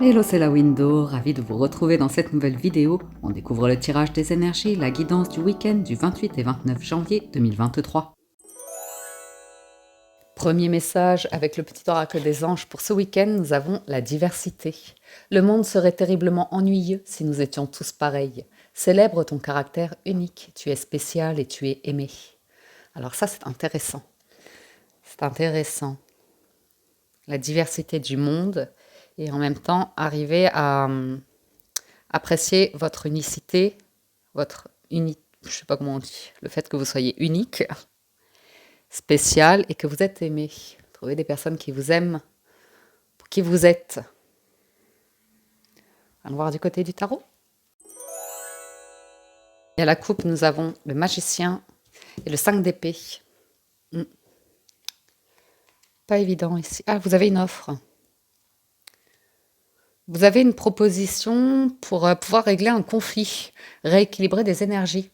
Hello, c'est la Window, ravi de vous retrouver dans cette nouvelle vidéo. On découvre le tirage des énergies, la guidance du week-end du 28 et 29 janvier 2023. Premier message avec le petit oracle des anges pour ce week-end, nous avons la diversité. Le monde serait terriblement ennuyeux si nous étions tous pareils. Célèbre ton caractère unique, tu es spécial et tu es aimé. Alors ça, c'est intéressant. C'est intéressant. La diversité du monde et en même temps arriver à apprécier votre unicité, je sais pas comment on dit, le fait que vous soyez unique, spécial et que vous êtes aimé. Trouvez des personnes qui vous aiment pour qui vous êtes. Allons voir du côté du tarot. Et à la coupe, nous avons le magicien et le 5 d'épée. Pas évident ici. Ah, vous avez une offre. Vous avez une proposition pour pouvoir régler un conflit, rééquilibrer des énergies,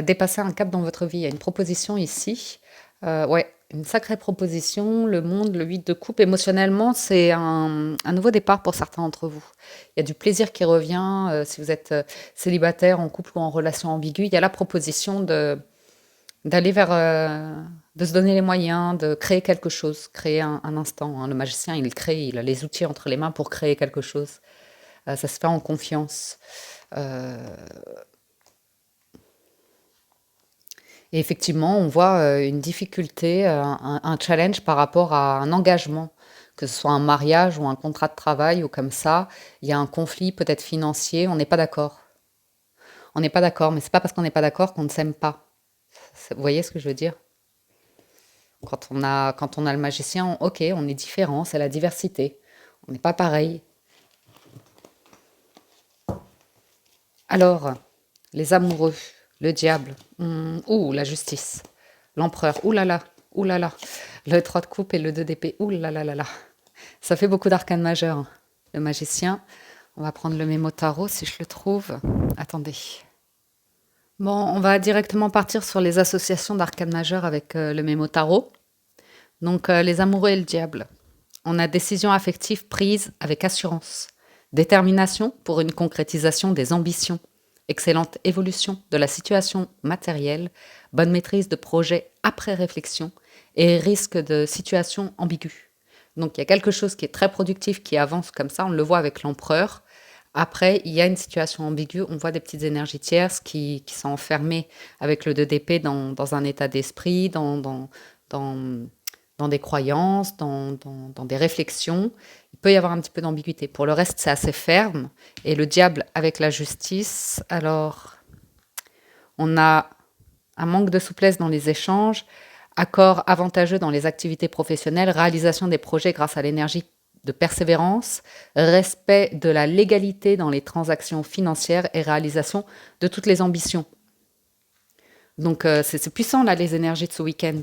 dépasser un cap dans votre vie. Il y a une proposition ici. Ouais, une sacrée proposition. Le monde, le 8 de coupe, émotionnellement, c'est un nouveau départ pour certains d'entre vous. Il y a du plaisir qui revient. Si vous êtes célibataire, en couple ou en relation ambiguë, il y a la proposition d'aller vers, de se donner les moyens, de créer quelque chose, créer un instant. Hein. Le magicien, il crée, il a les outils entre les mains pour créer quelque chose. Ça se fait en confiance. Et effectivement, on voit une difficulté, un challenge par rapport à un engagement, que ce soit un mariage ou un contrat de travail ou comme ça. Il y a un conflit peut-être financier, on n'est pas d'accord. On n'est pas d'accord, mais c'est pas parce qu'on n'est pas d'accord qu'on ne s'aime pas. Vous voyez ce que je veux dire? Quand on a le magicien, ok, on est différent, c'est la diversité. On n'est pas pareil. Alors, les amoureux, le diable, ou la justice, l'empereur, ouh là là, le 3 de coupe et le 2 d'épée, ouh là là là là. Ça fait beaucoup d'arcanes majeures. Le magicien, on va prendre le mémo tarot si je le trouve. Attendez. Bon, on va directement partir sur les associations d'arcanes majeures avec le mémo tarot. Donc, les amoureux et le diable. On a décision affective prise avec assurance. Détermination pour une concrétisation des ambitions. Excellente évolution de la situation matérielle. Bonne maîtrise de projet après réflexion. Et risque de situation ambiguë. Donc, il y a quelque chose qui est très productif, qui avance comme ça. On le voit avec l'empereur. Après, il y a une situation ambiguë. On voit des petites énergies tierces qui sont enfermées avec le 2 d'épée dans un état d'esprit, dans des croyances, dans des réflexions. Il peut y avoir un petit peu d'ambiguïté. Pour le reste, c'est assez ferme. Et le diable avec la justice, alors, on a un manque de souplesse dans les échanges, accord avantageux dans les activités professionnelles, réalisation des projets grâce à l'énergie de persévérance, respect de la légalité dans les transactions financières et réalisation de toutes les ambitions. Donc, c'est puissant, là, les énergies de ce week-end.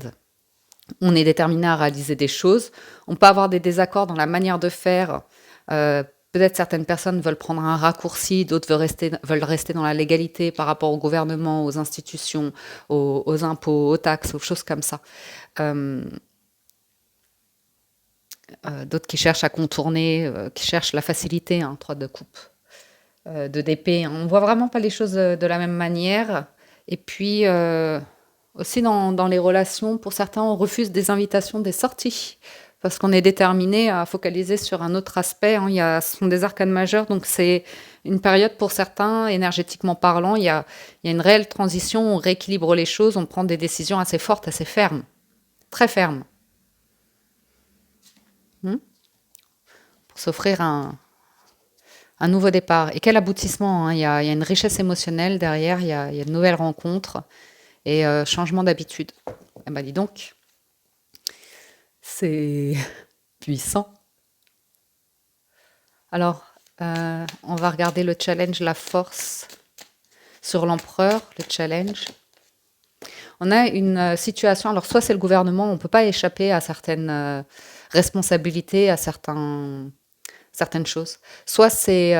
On est déterminé à réaliser des choses. On peut avoir des désaccords dans la manière de faire. Peut-être certaines personnes veulent prendre un raccourci, d'autres veulent rester dans la légalité par rapport au gouvernement, aux institutions, aux impôts, aux taxes, aux choses comme ça. D'autres qui cherchent à contourner, qui cherchent la facilité, 3 de coupe, 2 d'épée. On ne voit vraiment pas les choses de la même manière. Et puis, aussi dans les relations, pour certains, on refuse des invitations, des sorties, parce qu'on est déterminé à focaliser sur un autre aspect. Ce sont des arcanes majeures, donc c'est une période pour certains, énergétiquement parlant, il y a une réelle transition, on rééquilibre les choses, on prend des décisions assez fortes, assez fermes, très fermes, pour s'offrir un nouveau départ. Et quel aboutissement, il y a une richesse émotionnelle derrière, il y a de nouvelles rencontres et changement d'habitude. Eh ben dis donc, c'est puissant. Alors, on va regarder le challenge, la force sur l'empereur, le challenge. On a une situation, alors soit c'est le gouvernement, on ne peut pas échapper à certaines responsabilités, à certaines choses. Soit c'est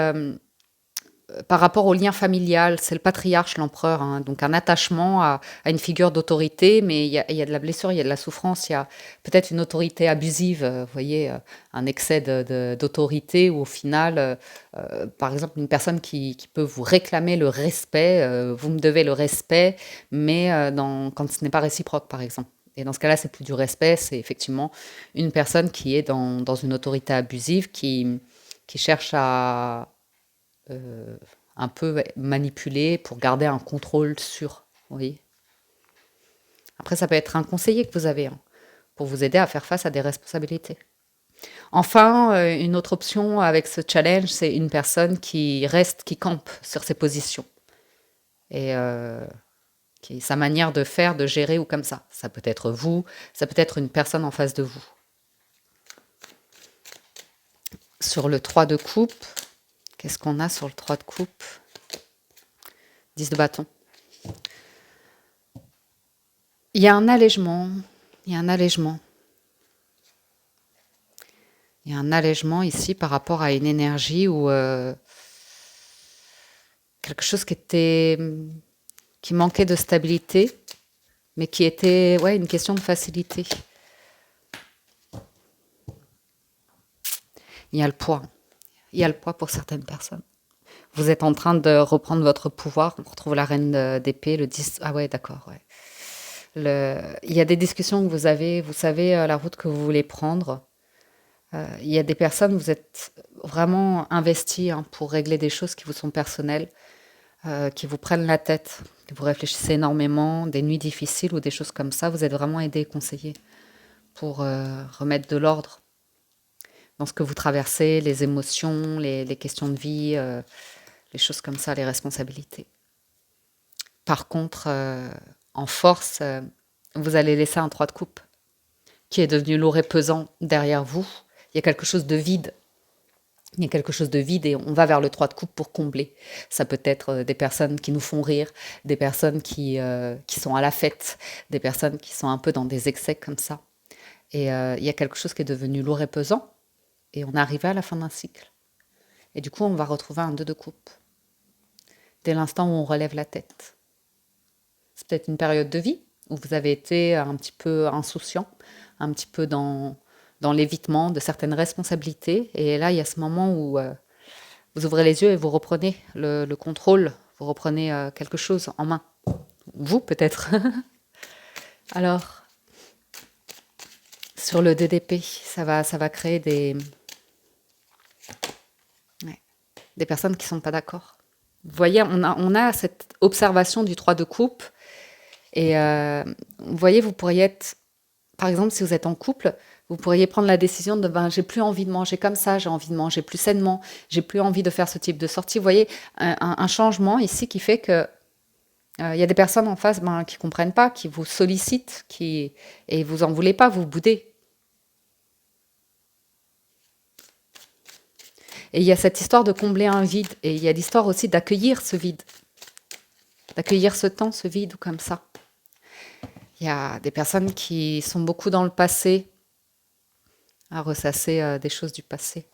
par rapport au lien familial, c'est le patriarche, l'empereur, hein, donc un attachement à une figure d'autorité, mais il y a de la blessure, il y a de la souffrance, il y a peut-être une autorité abusive, vous voyez, un excès d'autorité où au final, par exemple, une personne qui peut vous réclamer le respect, vous me devez le respect, mais quand ce n'est pas réciproque, par exemple. Et dans ce cas-là, c'est plus du respect, c'est effectivement une personne qui est dans une autorité abusive, qui cherche à euh, un peu manipuler pour garder un contrôle sur. Vous voyez. Après, ça peut être un conseiller que vous avez hein, pour vous aider à faire face à des responsabilités. Enfin, une autre option avec ce challenge, c'est une personne qui reste, qui campe sur ses positions. Et sa manière de faire, de gérer ou comme ça. Ça peut être vous, ça peut être une personne en face de vous. Sur le 3 de coupe, qu'est-ce qu'on a sur le 3 de coupe 10 de bâton. Il y a un allègement. Il y a un allègement. Il y a un allègement ici par rapport à une énergie ou quelque chose qui manquait de stabilité, mais qui était une question de facilité. Il y a le poids. Il y a le poids pour certaines personnes. Vous êtes en train de reprendre votre pouvoir. On retrouve la reine d'épée, le 10. Ah ouais, d'accord, ouais. Il y a des discussions que vous avez, vous savez la route que vous voulez prendre. Il y a des personnes, vous êtes vraiment investis hein, pour régler des choses qui vous sont personnelles, qui vous prennent la tête, que vous réfléchissez énormément, des nuits difficiles ou des choses comme ça. Vous êtes vraiment aidé et conseillé pour remettre de l'ordre dans ce que vous traversez, les émotions, les questions de vie, les choses comme ça, les responsabilités. Par contre, en force, vous allez laisser un 3 de coupe qui est devenu lourd et pesant derrière vous. Il y a quelque chose de vide. Il y a quelque chose de vide et on va vers le 3 de coupe pour combler. Ça peut être des personnes qui nous font rire, des personnes qui sont à la fête, des personnes qui sont un peu dans des excès comme ça. Et il y a quelque chose qui est devenu lourd et pesant et on est arrivé à la fin d'un cycle. Et du coup, on va retrouver un 2 de coupe. Dès l'instant où on relève la tête. C'est peut-être une période de vie où vous avez été un petit peu insouciant, un petit peu dans l'évitement de certaines responsabilités. Et là, il y a ce moment où vous ouvrez les yeux et vous reprenez le contrôle, vous reprenez quelque chose en main. Vous, peut-être. Alors, sur le 2 d'épée, ça va créer des personnes qui ne sont pas d'accord. Vous voyez, on a cette observation du 3 de coupe. Et vous voyez, vous pourriez être, par exemple, si vous êtes en couple, vous pourriez prendre la décision de j'ai plus envie de manger comme ça, j'ai envie de manger plus sainement, j'ai plus envie de faire ce type de sortie. Vous voyez, un changement ici qui fait que y a des personnes en face qui comprennent pas, qui vous sollicitent, et vous en voulez pas, vous boudez. Et il y a cette histoire de combler un vide, et il y a l'histoire aussi d'accueillir ce vide, d'accueillir ce temps, ce vide ou comme ça. Il y a des personnes qui sont beaucoup dans le passé, à ressasser des choses du passé.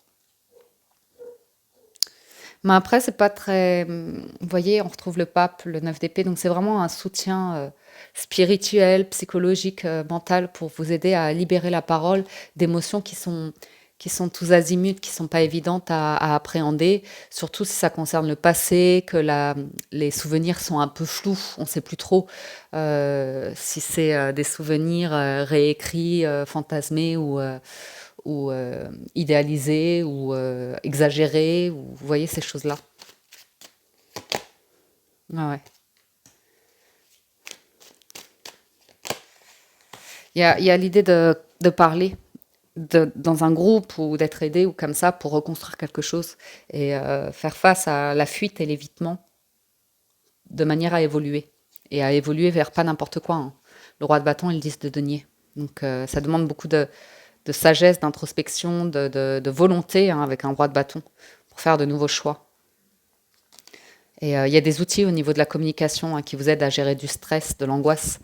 Mais après, c'est pas très. Vous voyez, on retrouve le pape, le 9 d'épée, donc c'est vraiment un soutien spirituel, psychologique, mental pour vous aider à libérer la parole d'émotions qui sont tous azimuts, qui sont pas évidentes à appréhender, surtout si ça concerne le passé, que les souvenirs sont un peu flous, on ne sait plus trop si c'est des souvenirs réécrits, fantasmés ou idéalisés ou exagérés, ou vous voyez ces choses-là. Ah ouais. Il y a l'idée de parler dans un groupe ou d'être aidé ou comme ça pour reconstruire quelque chose et faire face à la fuite et l'évitement de manière à évoluer et à évoluer vers pas n'importe quoi. Hein. Le roi de bâton et le 10 de denier. Donc ça demande beaucoup de sagesse, d'introspection, de volonté hein, avec un roi de bâton pour faire de nouveaux choix. Et il y a des outils au niveau de la communication hein, qui vous aident à gérer du stress, de l'angoisse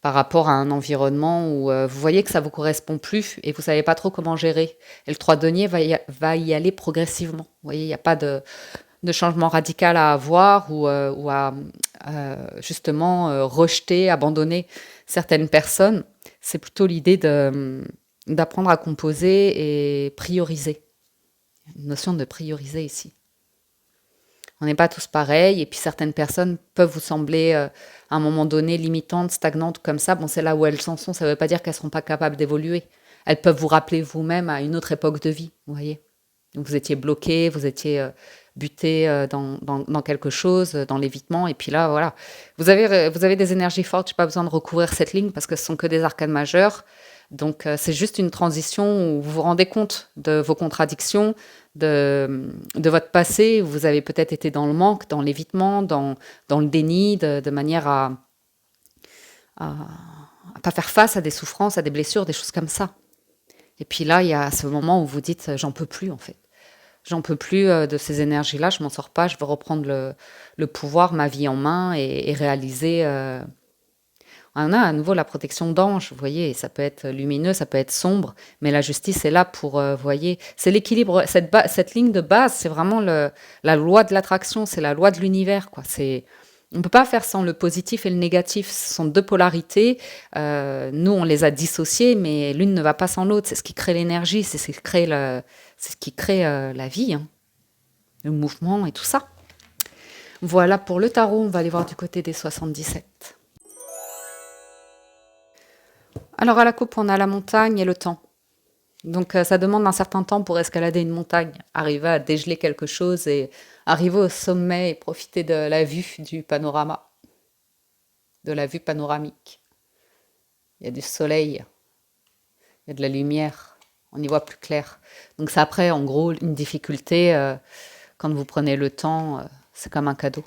par rapport à un environnement où vous voyez que ça vous correspond plus et vous savez pas trop comment gérer. Et le 3 denier va y aller progressivement. Vous voyez, il n'y a pas de de changement radical à avoir ou à justement rejeter, abandonner certaines personnes. C'est plutôt l'idée d'apprendre à composer et prioriser. Une notion de prioriser ici. On n'est pas tous pareils, et puis certaines personnes peuvent vous sembler à un moment donné limitantes, stagnantes, comme ça. Bon, c'est là où elles en sont, ça ne veut pas dire qu'elles ne seront pas capables d'évoluer. Elles peuvent vous rappeler vous-même à une autre époque de vie, vous voyez. Donc, vous étiez bloqué, vous étiez buté dans quelque chose, dans l'évitement, et puis là, voilà. Vous avez des énergies fortes, je n'ai pas besoin de recouvrir cette ligne parce que ce sont que des arcanes majeures. Donc, c'est juste une transition où vous vous rendez compte de vos contradictions, de votre passé, où vous avez peut-être été dans le manque, dans l'évitement, dans le déni, de manière à pas faire face à des souffrances, à des blessures, des choses comme ça. Et puis là, il y a ce moment où vous dites, j'en peux plus en fait. J'en peux plus de ces énergies-là, je m'en sors pas, je veux reprendre le pouvoir, ma vie en main et réaliser. On a à nouveau la protection d'ange, vous voyez, ça peut être lumineux, ça peut être sombre, mais la justice est là pour, vous voyez, c'est l'équilibre, cette ligne de base, c'est vraiment la loi de l'attraction, c'est la loi de l'univers, quoi. On ne peut pas faire sans le positif et le négatif, ce sont deux polarités, nous on les a dissociées, mais l'une ne va pas sans l'autre, c'est ce qui crée l'énergie, c'est ce qui crée la vie, hein, le mouvement et tout ça. Voilà pour le tarot, on va aller voir du côté des 77. Alors à la coupe, on a la montagne et le temps. Donc ça demande un certain temps pour escalader une montagne, arriver à dégeler quelque chose et arriver au sommet et profiter de la vue du panorama, de la vue panoramique. Il y a du soleil, il y a de la lumière, on y voit plus clair. Donc c'est après, en gros, une difficulté, quand vous prenez le temps, c'est comme un cadeau.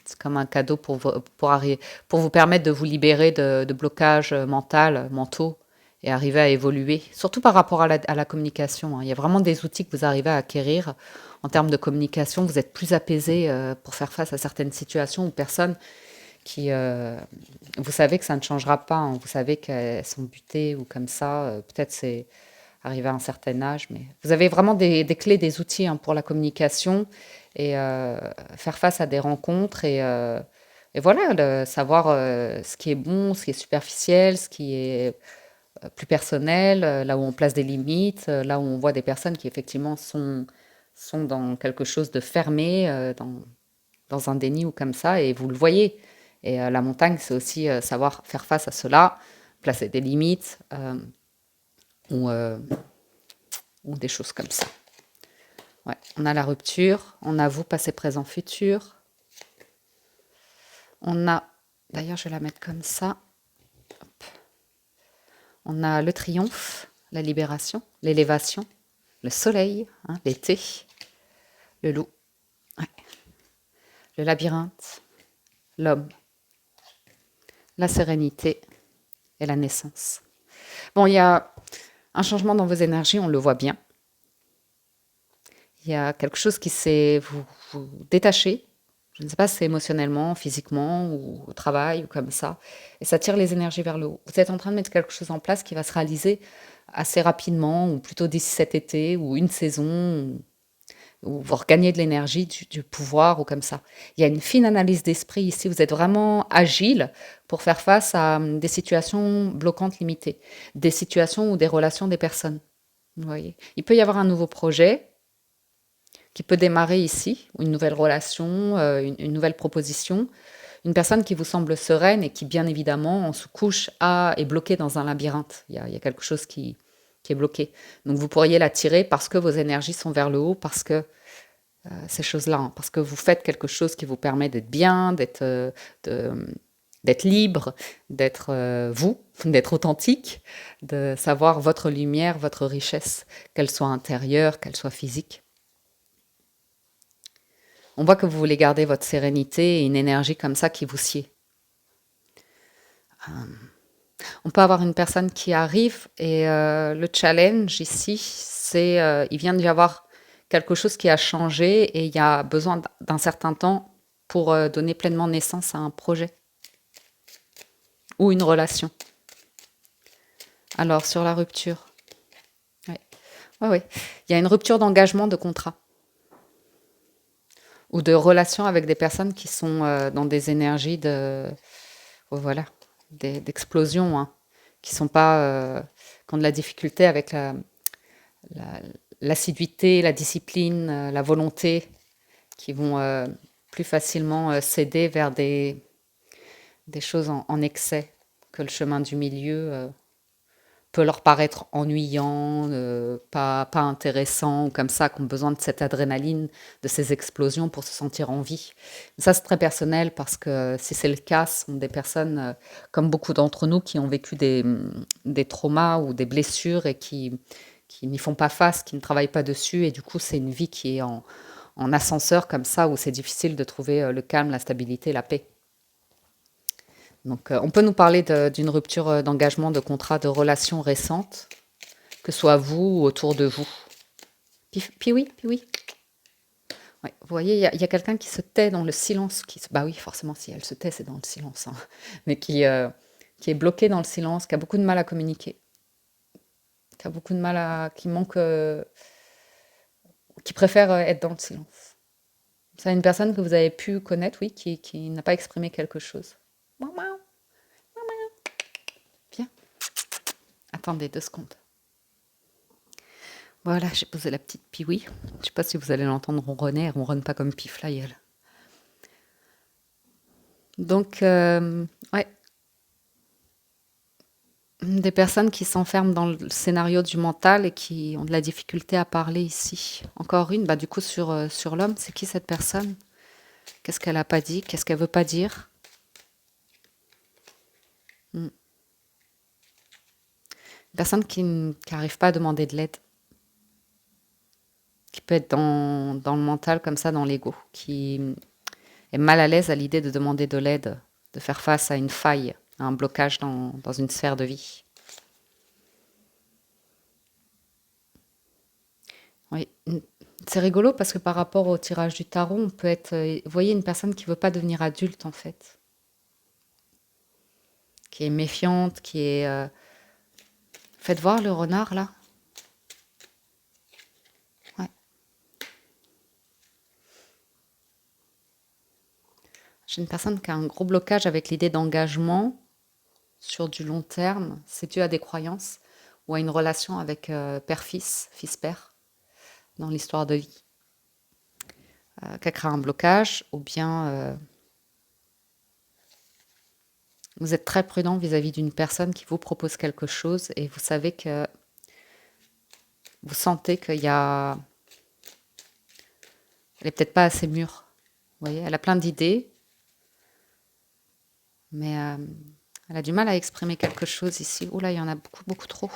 C'est comme un cadeau pour vous permettre de vous libérer de blocages mentaux, et arriver à évoluer, surtout par rapport à la communication, hein. Il y a vraiment des outils que vous arrivez à acquérir en termes de communication. Vous êtes plus apaisé pour faire face à certaines situations ou personnes qui... vous savez que ça ne changera pas, hein. Vous savez qu'elles sont butées ou comme ça. Peut-être c'est arrivé à un certain âge, mais vous avez vraiment des clés, des outils, hein, pour la communication et faire face à des rencontres et voilà, savoir ce qui est bon, ce qui est superficiel, ce qui est plus personnel, là où on place des limites, là où on voit des personnes qui effectivement sont dans quelque chose de fermé, dans un déni ou comme ça, et vous le voyez. Et la montagne, c'est aussi savoir faire face à cela, placer des limites ou, euh, ou des choses comme ça. Ouais. On a la rupture, on a vous, passé, présent, futur. On a, d'ailleurs je vais la mettre comme ça, hop. On a le triomphe, la libération, l'élévation, le soleil, hein, l'été, le loup, ouais. Le labyrinthe, l'homme, la sérénité et la naissance. Bon, il y a un changement dans vos énergies, on le voit bien. Il y a quelque chose qui s'est vous détaché. Je ne sais pas si c'est émotionnellement, physiquement ou au travail ou comme ça. Et ça tire les énergies vers le haut. Vous êtes en train de mettre quelque chose en place qui va se réaliser assez rapidement, ou plutôt d'ici cet été, ou une saison, ou vous regagnez de l'énergie, du pouvoir, ou comme ça. Il y a une fine analyse d'esprit ici. Vous êtes vraiment agile pour faire face à des situations bloquantes limitées, des situations ou des relations des personnes. Vous voyez. Il peut y avoir un nouveau projet qui peut démarrer ici, une nouvelle relation, une nouvelle proposition, une personne qui vous semble sereine et qui, bien évidemment, en sous-couche, est bloquée dans un labyrinthe. Il y a quelque chose qui est bloqué. Donc, vous pourriez l'attirer parce que vos énergies sont vers le haut, parce que ces choses-là, hein, parce que vous faites quelque chose qui vous permet d'être bien, d'être libre, d'être vous, d'être authentique, de savoir votre lumière, votre richesse, qu'elle soit intérieure, qu'elle soit physique. On voit que vous voulez garder votre sérénité et une énergie comme ça qui vous sied. On peut avoir une personne qui arrive et le challenge ici, c'est il vient d'y avoir quelque chose qui a changé et il y a besoin d'un certain temps pour donner pleinement naissance à un projet ou une relation. Alors, sur la rupture, ouais. Ouais. Il y a une rupture d'engagement de contrat. ou de relations avec des personnes qui sont dans des énergies voilà, d'explosion, hein, qui sont pas, qui ont de la difficulté avec la- l'assiduité, la discipline, la volonté, qui vont plus facilement céder vers des choses en excès, que le chemin du milieu peut leur paraître ennuyant, pas intéressant, ou comme ça, qui ont besoin de cette adrénaline, de ces explosions pour se sentir en vie. Ça, c'est très personnel parce que si c'est le cas, ce sont des personnes, comme beaucoup d'entre nous, qui ont vécu des traumas ou des blessures et qui n'y font pas face, qui ne travaillent pas dessus. Et du coup, c'est une vie qui est en ascenseur comme ça, où c'est difficile de trouver le calme, la stabilité, la paix. Donc, on peut nous parler d'une rupture d'engagement, de contrat, de relation récente, que ce soit vous ou autour de vous. Puis oui, puis oui. Ouais, vous voyez, il y a quelqu'un qui se tait dans le silence. Bah oui, forcément, si elle se tait, c'est dans le silence, hein. Mais qui est bloqué dans le silence, qui a beaucoup de mal à communiquer, qui a beaucoup de mal qui manque, qui préfère être dans le silence. C'est une personne que vous avez pu connaître, oui, qui n'a pas exprimé quelque chose. Miaou, miaou. Viens, attendez 2 secondes. Voilà, j'ai posé la petite piouille. Je sais pas si vous allez l'entendre ronronner. Elle ronronne pas comme Pifly, elle. Donc, ouais, des personnes qui s'enferment dans le scénario du mental et qui ont de la difficulté à parler ici. Encore une, bah du coup sur l'homme, c'est qui cette personne? Qu'est-ce qu'elle a pas dit? Qu'est-ce qu'elle veut pas dire? Une personne qui n'arrive pas à demander de l'aide, qui peut être dans le mental comme ça, dans l'ego, qui est mal à l'aise à l'idée de demander de l'aide, de faire face à une faille, à un blocage dans une sphère de vie. Oui, c'est rigolo parce que par rapport au tirage du tarot, on peut être, vous voyez, une personne qui veut pas devenir adulte en fait, qui est méfiante, qui est... Faites voir le renard là. Ouais. J'ai une personne qui a un gros blocage avec l'idée d'engagement sur du long terme. C'est dû à des croyances ou à une relation avec père-fils, fils-père, dans l'histoire de vie, qui a créé un blocage, ou bien vous êtes très prudent vis-à-vis d'une personne qui vous propose quelque chose et vous savez que vous sentez qu'il y a... Elle est peut-être pas assez mûre. Vous voyez, elle a plein d'idées, mais elle a du mal à exprimer quelque chose ici. Ouh là, il y en a beaucoup, beaucoup trop.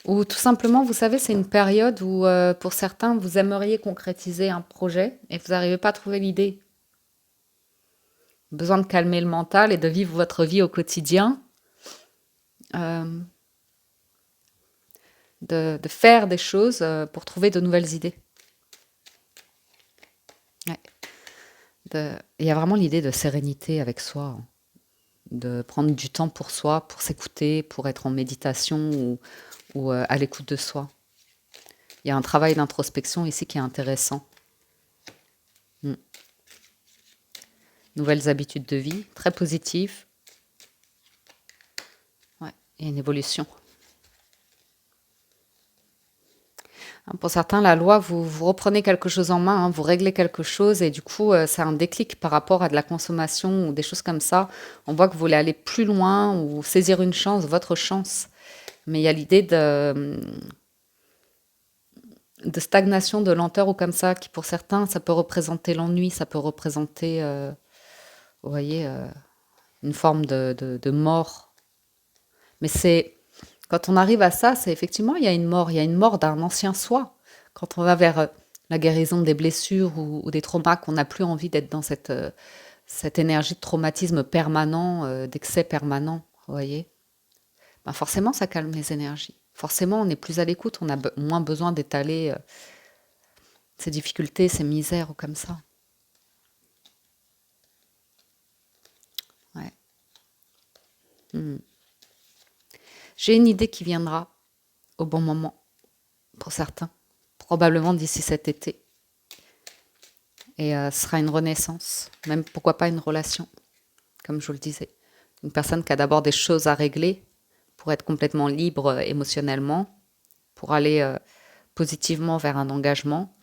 Ou tout simplement, vous savez, c'est une période où, pour certains, vous aimeriez concrétiser un projet et vous n'arrivez pas à trouver l'idée. Besoin de calmer le mental et de vivre votre vie au quotidien, euh, de faire des choses pour trouver de nouvelles idées. Ouais. Il y a vraiment l'idée de sérénité avec soi, hein. De prendre du temps pour soi, pour s'écouter, pour être en méditation ou à l'écoute de soi. Il y a un travail d'introspection ici qui est intéressant. Mm. Nouvelles habitudes de vie, très positives. Ouais, et une évolution. Hein, pour certains, la loi, vous reprenez quelque chose en main, hein, vous réglez quelque chose et du coup, c'est un déclic par rapport à de la consommation ou des choses comme ça. On voit que vous voulez aller plus loin ou saisir une chance, votre chance. Mais il y a l'idée de stagnation, de lenteur ou comme ça, qui pour certains, ça peut représenter l'ennui, ça peut représenter, vous voyez, une forme de mort. Mais c'est quand on arrive à ça, c'est effectivement, il y a une mort d'un ancien soi. Quand on va vers la guérison des blessures ou des traumas, qu'on n'a plus envie d'être dans cette énergie de traumatisme permanent, d'excès permanent, vous voyez, ben forcément, ça calme les énergies. Forcément, on est plus à l'écoute, on a moins besoin d'étaler ses difficultés, ses misères ou comme ça. Ouais. Hmm. J'ai une idée qui viendra au bon moment. pour certains, probablement d'ici cet été. Et ce sera une renaissance, même pourquoi pas une relation, comme je vous le disais. Une personne qui a d'abord des choses à régler pour être complètement libre émotionnellement, pour aller positivement vers un engagement.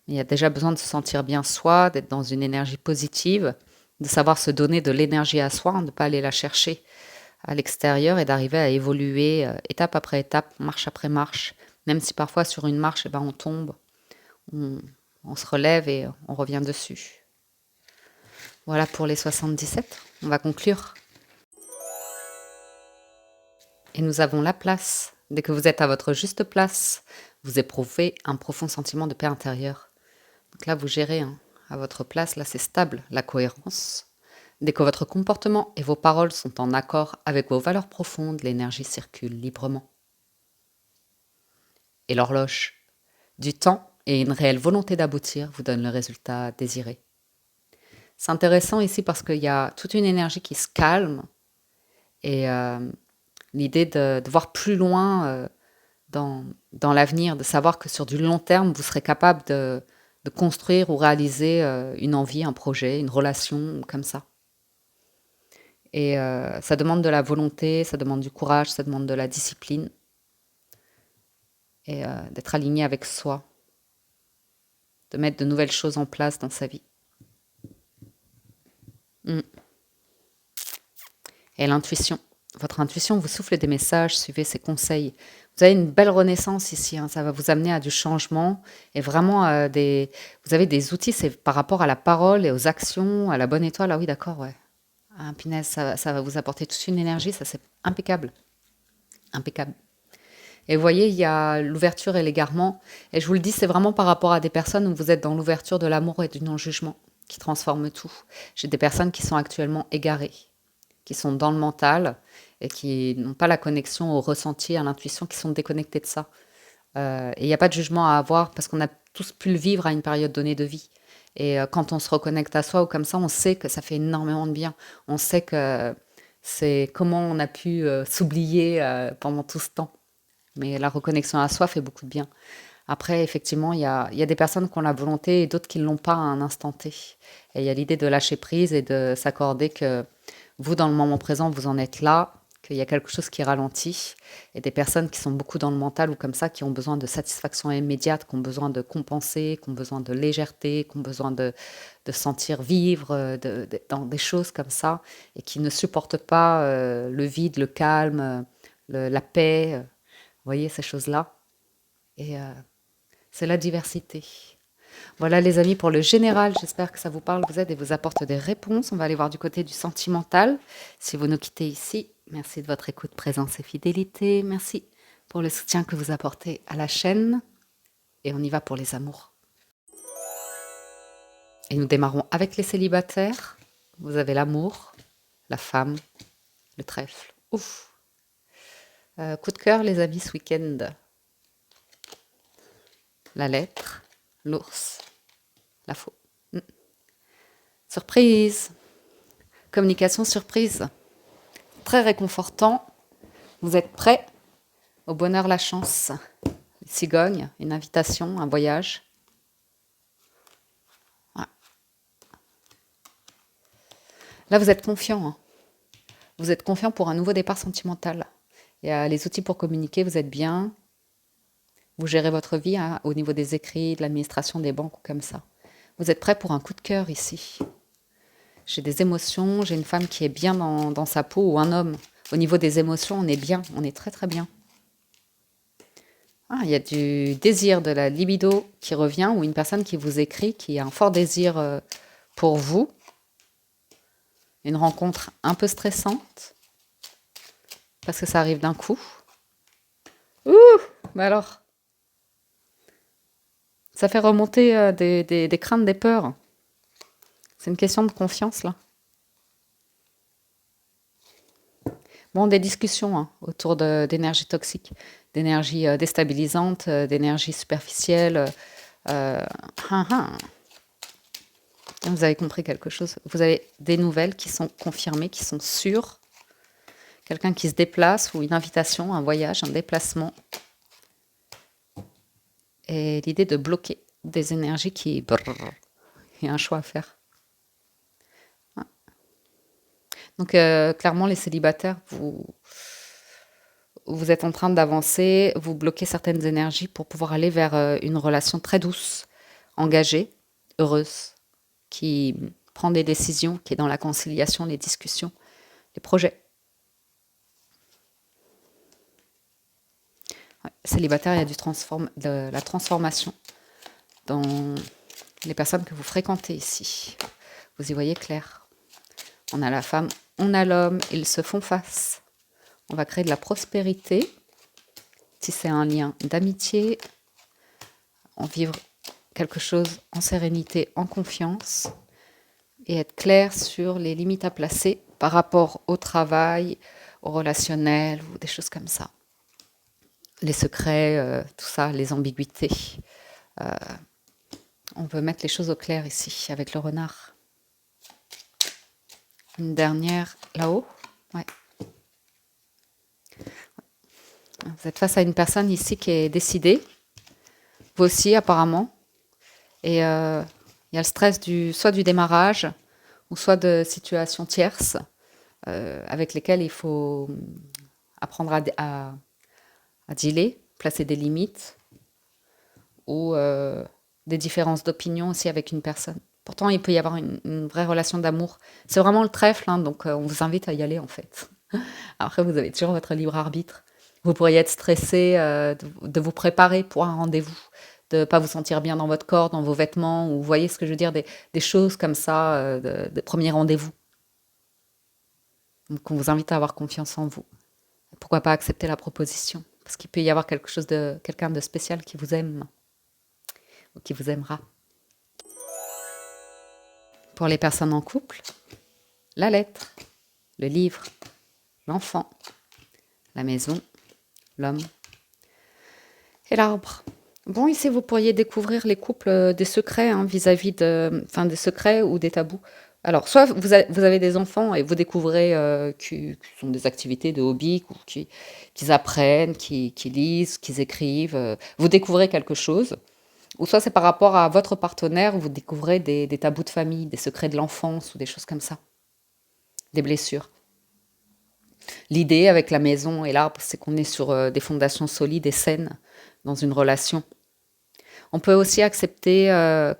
Il y a déjà besoin de se sentir bien soi, d'être dans une énergie positive, de savoir se donner de l'énergie à soi, de ne pas aller la chercher à l'extérieur et d'arriver à évoluer étape après étape, marche après marche. Même si parfois sur une marche, eh ben, on tombe, on, on se relève et on revient dessus. Voilà pour les 77. On va conclure. Et nous avons la place. Dès que vous êtes à votre juste place, vous éprouvez un profond sentiment de paix intérieure. Donc là, vous gérez à votre place, là c'est stable, la cohérence. Dès que votre comportement et vos paroles sont en accord avec vos valeurs profondes, l'énergie circule librement. Et l'horloge du temps et une réelle volonté d'aboutir vous donne le résultat désiré. C'est intéressant ici parce qu'il y a toute une énergie qui se calme et l'idée de voir plus loin dans l'avenir, de savoir que sur du long terme, vous serez capable de construire ou réaliser une envie, un projet, une relation comme ça. Et ça demande de la volonté, ça demande du courage, ça demande de la discipline et d'être aligné avec soi, de mettre de nouvelles choses en place dans sa vie. Et l'intuition. Votre intuition vous souffle des messages, suivez ses conseils. Vous avez une belle renaissance ici, ça va vous amener à du changement et vraiment vous avez des outils, c'est par rapport à la parole et aux actions, à la bonne étoile. Ah oui, d'accord, ouais. Ah, punaise, ça va vous apporter toute une énergie, ça c'est impeccable. Impeccable. Et vous voyez, il y a l'ouverture et l'égarement. Et je vous le dis, c'est vraiment par rapport à des personnes où vous êtes dans l'ouverture de l'amour et du non-jugement qui transforme tout. J'ai des personnes qui sont actuellement égarées, qui sont dans le mental et qui n'ont pas la connexion au ressenti, à l'intuition, qui sont déconnectées de ça. Et il n'y a pas de jugement à avoir parce qu'on a tous pu le vivre à une période donnée de vie. Et quand on se reconnecte à soi ou comme ça, on sait que ça fait énormément de bien. On sait que c'est comment on a pu s'oublier pendant tout ce temps. Mais la reconnexion à soi fait beaucoup de bien. Après, effectivement, il y a des personnes qui ont la volonté et d'autres qui ne l'ont pas à un instant T. Et il y a l'idée de lâcher prise et de s'accorder que vous, dans le moment présent, vous en êtes là, qu'il y a quelque chose qui ralentit. Et des personnes qui sont beaucoup dans le mental ou comme ça, qui ont besoin de satisfaction immédiate, qui ont besoin de compenser, qui ont besoin de légèreté, qui ont besoin de sentir vivre dans des choses comme ça, et qui ne supportent pas le vide, le calme, la paix. Vous voyez, ces choses-là. Et c'est la diversité. Voilà les amis pour le général, j'espère que ça vous parle, vous aide et vous apporte des réponses. On va aller voir du côté du sentimental. Si vous nous quittez ici, merci de votre écoute, présence et fidélité. Merci pour le soutien que vous apportez à la chaîne. Et on y va pour les amours. Et nous démarrons avec les célibataires. Vous avez l'amour, la femme, le trèfle. Ouf. Coup de cœur les amis ce week-end. La lettre, l'ours, la faux. Surprise. Communication surprise. Très réconfortant. Vous êtes prêts au bonheur, la chance. Cigogne, une invitation, un voyage. Voilà. Là, vous êtes confiant. Vous êtes confiant pour un nouveau départ sentimental. Il y a les outils pour communiquer, vous êtes bien. Vous gérez votre vie au niveau des écrits, de l'administration des banques ou comme ça. Vous êtes prêt pour un coup de cœur ici. J'ai des émotions, j'ai une femme qui est bien dans sa peau ou un homme. Au niveau des émotions, on est bien, on est très très bien. Ah, il y a du désir, de la libido qui revient ou une personne qui vous écrit, qui a un fort désir pour vous. Une rencontre un peu stressante parce que ça arrive d'un coup. Ouh, mais alors, ça fait remonter des craintes, des peurs. C'est une question de confiance, là. Bon, des discussions autour d'énergie toxique, d'énergie déstabilisante, d'énergie superficielle. Vous avez compris quelque chose. Vous avez des nouvelles qui sont confirmées, qui sont sûres. Quelqu'un qui se déplace ou une invitation, un voyage, un déplacement. et l'idée de bloquer des énergies qui... brrr, il y a un choix à faire. Ouais. Donc, clairement, les célibataires, vous êtes en train d'avancer, vous bloquez certaines énergies pour pouvoir aller vers une relation très douce, engagée, heureuse, qui prend des décisions, qui est dans la conciliation, les discussions, les projets. Ouais. Célibataire, il y a de la transformation dans les personnes que vous fréquentez ici. Vous y voyez clair. On a la femme, on a l'homme, ils se font face. On va créer de la prospérité. Si c'est un lien d'amitié, on vivre quelque chose en sérénité, en confiance, et être clair sur les limites à placer par rapport au travail, au relationnel, ou des choses comme ça. Les secrets, tout ça, les ambiguïtés. On veut mettre les choses au clair ici, avec le renard. Une dernière là-haut. Ouais. Vous êtes face à une personne ici qui est décidée. Vous aussi, apparemment. Et il y a le stress soit du démarrage, ou soit de situations tierces avec lesquelles il faut apprendre à dealer, placer des limites, ou des différences d'opinion aussi avec une personne. Pourtant, il peut y avoir une vraie relation d'amour. C'est vraiment le trèfle, hein, donc on vous invite à y aller en fait. Après, vous avez toujours votre libre arbitre. Vous pourriez être stressé de vous préparer pour un rendez-vous, de ne pas vous sentir bien dans votre corps, dans vos vêtements, ou vous voyez ce que je veux dire, des choses comme ça, de premier rendez-vous. Donc on vous invite à avoir confiance en vous. Pourquoi pas accepter la proposition? Parce qu'il peut y avoir quelqu'un de spécial qui vous aime, ou qui vous aimera. Pour les personnes en couple, la lettre, le livre, l'enfant, la maison, l'homme et l'arbre. Bon, ici, vous pourriez découvrir les couples des secrets vis-à-vis des secrets ou des tabous. Alors, soit vous avez des enfants et vous découvrez qui sont des activités de hobby, qu'ils apprennent, qui lisent, qu'ils écrivent. Vous découvrez quelque chose. Ou soit c'est par rapport à votre partenaire, où vous découvrez des tabous de famille, des secrets de l'enfance ou des choses comme ça, des blessures. L'idée avec la maison et l'arbre, c'est qu'on est sur des fondations solides et saines dans une relation. On peut aussi accepter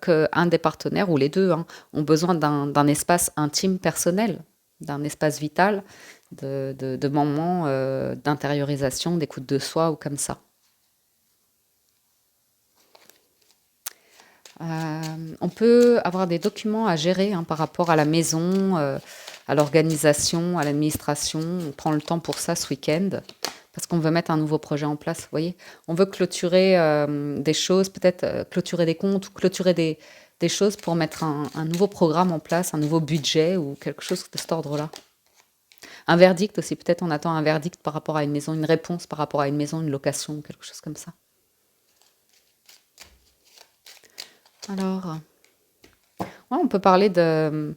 qu'un des partenaires, ou les deux, ont besoin d'un espace intime personnel, d'un espace vital, de moments d'intériorisation, d'écoute de soi ou comme ça. On peut avoir des documents à gérer par rapport à la maison, à l'organisation, à l'administration. On prend le temps pour ça ce week-end parce qu'on veut mettre un nouveau projet en place. Vous voyez, on veut clôturer des choses, peut-être clôturer des comptes ou clôturer des choses pour mettre un nouveau programme en place, un nouveau budget ou quelque chose de cet ordre-là. Un verdict aussi, peut-être on attend un verdict par rapport à une maison, une réponse par rapport à une maison, une location, quelque chose comme ça. Alors, ouais, on peut parler d'un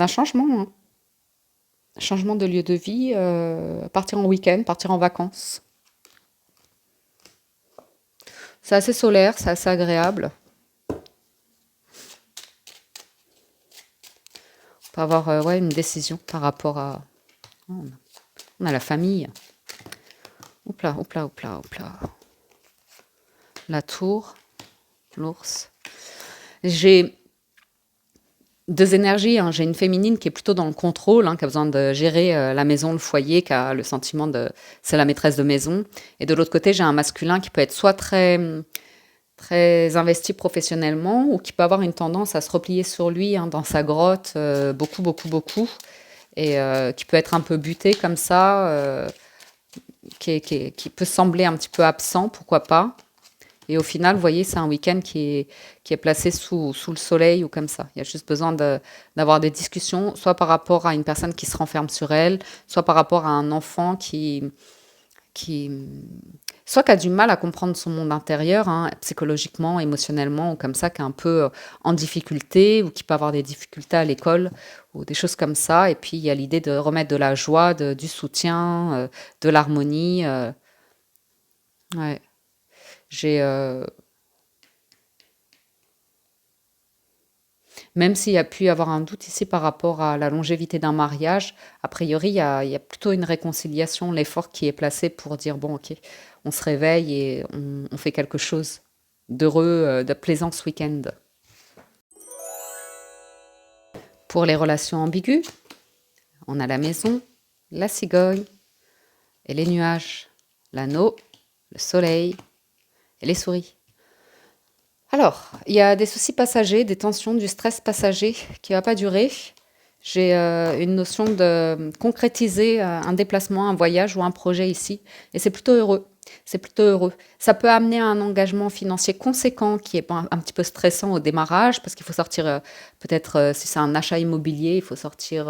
changement, changement de lieu de vie, partir en week-end, partir en vacances. C'est assez solaire, c'est assez agréable. On peut avoir une décision par rapport à... On a la famille. Oups là, oups là, oups là, oups là. La tour, l'ours. J'ai deux énergies. J'ai une féminine qui est plutôt dans le contrôle, qui a besoin de gérer la maison, le foyer, qui a le sentiment de... C'est la maîtresse de maison. Et de l'autre côté, j'ai un masculin qui peut être soit très investi professionnellement ou qui peut avoir une tendance à se replier sur lui dans sa grotte, beaucoup, beaucoup, beaucoup. Et qui peut être un peu buté comme ça, qui peut sembler un petit peu absent, pourquoi pas. Et au final, vous voyez, c'est un week-end qui est placé sous le soleil ou comme ça. Il y a juste besoin d'avoir des discussions, soit par rapport à une personne qui se renferme sur elle, soit par rapport à un enfant soit qui a du mal à comprendre son monde intérieur, psychologiquement, émotionnellement, ou comme ça, qui est un peu en difficulté, ou qui peut avoir des difficultés à l'école, ou des choses comme ça. Et puis, il y a l'idée de remettre de la joie, du soutien, de l'harmonie. Ouais. J'ai, même s'il y a pu y avoir un doute ici par rapport à la longévité d'un mariage, a priori, il y a plutôt une réconciliation, l'effort qui est placé pour dire, bon, ok, on se réveille et on fait quelque chose d'heureux, de plaisant ce week-end. Pour les relations ambiguës, on a la maison, la cigogne et les nuages, l'anneau, le soleil et les souris. Alors, il y a des soucis passagers, des tensions, du stress passager qui ne va pas durer. J'ai une notion de concrétiser un déplacement, un voyage ou un projet ici. Et c'est plutôt heureux. C'est plutôt heureux. Ça peut amener à un engagement financier conséquent qui est un petit peu stressant au démarrage parce qu'il faut sortir, peut-être, si c'est un achat immobilier, il faut sortir,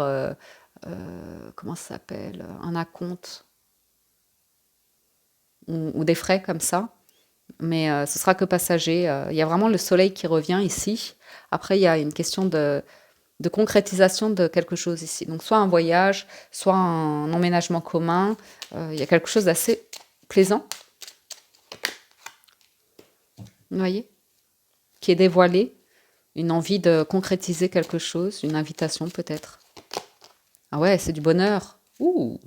comment ça s'appelle, un acompte ou des frais comme ça. Mais ce sera que passager. Il y a vraiment le soleil qui revient ici. Après, il y a une question de concrétisation de quelque chose ici. Donc, soit un voyage, soit un emménagement commun. Il y a quelque chose d'assez plaisant, vous voyez, qui est dévoilé. Une envie de concrétiser quelque chose, une invitation peut-être. Ah ouais, c'est du bonheur. Ouh,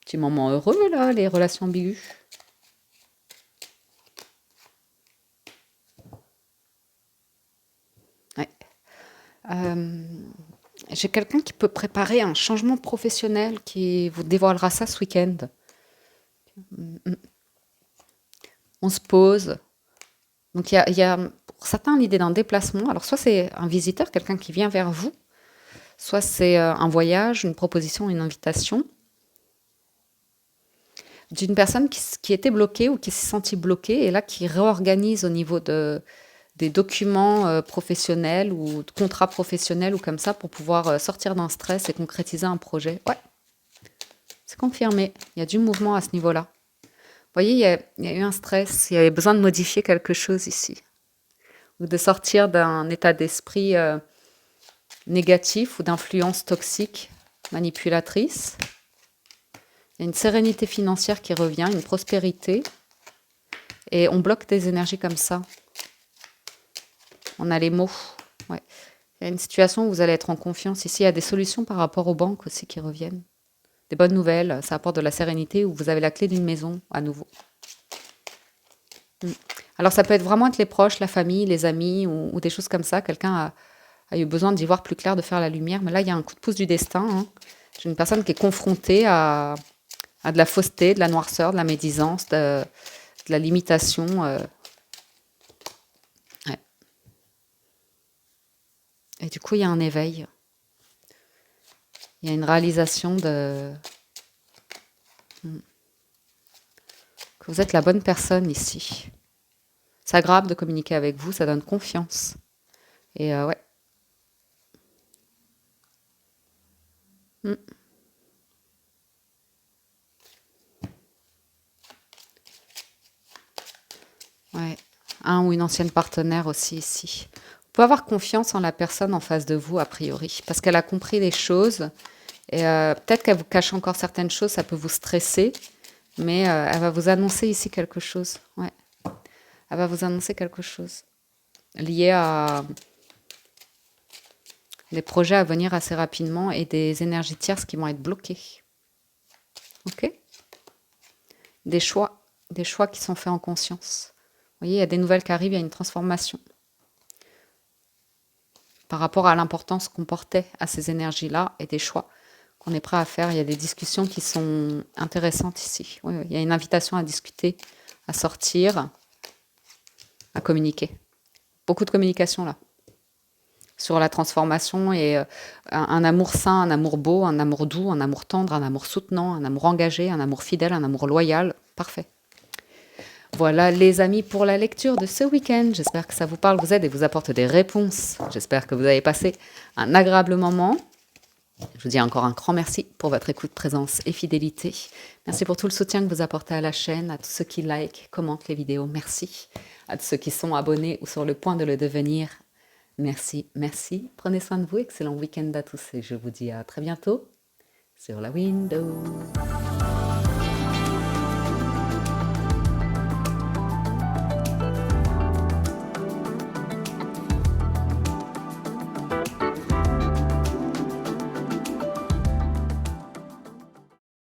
petit moment heureux là, les relations ambiguës. Ouais. Euh, j'ai quelqu'un qui peut préparer un changement professionnel qui vous dévoilera ça ce week-end. On se pose. Donc il y a pour certains l'idée d'un déplacement. Alors soit c'est un visiteur, quelqu'un qui vient vers vous, soit c'est un voyage, une proposition, une invitation d'une personne qui était bloquée ou qui s'est sentie bloquée et là qui réorganise au niveau des documents professionnels ou de contrats professionnels ou comme ça pour pouvoir sortir d'un stress et concrétiser un projet. Ouais, c'est confirmé. Il y a du mouvement à ce niveau-là. Vous voyez, il y a eu un stress, il y avait besoin de modifier quelque chose ici. Ou de sortir d'un état d'esprit négatif ou d'influence toxique, manipulatrice. Il y a une sérénité financière qui revient, une prospérité. Et on bloque des énergies comme ça. On a les mots. Ouais. Il y a une situation où vous allez être en confiance. Ici, il y a des solutions par rapport aux banques aussi qui reviennent. Des bonnes nouvelles, ça apporte de la sérénité où vous avez la clé d'une maison à nouveau. Alors ça peut être vraiment être les proches, la famille, les amis ou des choses comme ça. Quelqu'un a eu besoin d'y voir plus clair, de faire la lumière. Mais là, il y a un coup de pouce du destin. Hein. J'ai une personne qui est confrontée à de la fausseté, de la noirceur, de la médisance, de la limitation. Ouais. Et du coup, il y a un éveil. Il y a une réalisation que vous êtes la bonne personne ici. C'est agréable de communiquer avec vous, ça donne confiance. Et ouais. Mm. Ouais. Un ou une ancienne partenaire aussi ici. Vous pouvez avoir confiance en la personne en face de vous, a priori, parce qu'elle a compris les choses. Et peut-être qu'elle vous cache encore certaines choses, ça peut vous stresser, mais elle va vous annoncer ici quelque chose. Ouais. Elle va vous annoncer quelque chose lié à des projets à venir assez rapidement et des énergies tierces qui vont être bloquées. Ok? Des choix qui sont faits en conscience. Vous voyez, il y a des nouvelles qui arrivent, il y a une transformation par rapport à l'importance qu'on portait à ces énergies-là et des choix qu'on est prêt à faire. Il y a des discussions qui sont intéressantes ici. Oui, oui, il y a une invitation à discuter, à sortir, à communiquer. Beaucoup de communication là sur la transformation et un amour sain, un amour beau, un amour doux, un amour tendre, un amour soutenant, un amour engagé, un amour fidèle, un amour loyal. Parfait. Voilà les amis pour la lecture de ce week-end. J'espère que ça vous parle, vous aide et vous apporte des réponses. J'espère que vous avez passé un agréable moment. Je vous dis encore un grand merci pour votre écoute, présence et fidélité. Merci pour tout le soutien que vous apportez à la chaîne, à tous ceux qui like, commentent les vidéos. Merci à tous ceux qui sont abonnés ou sur le point de le devenir. Merci, merci. Prenez soin de vous. Excellent week-end à tous et je vous dis à très bientôt sur la window.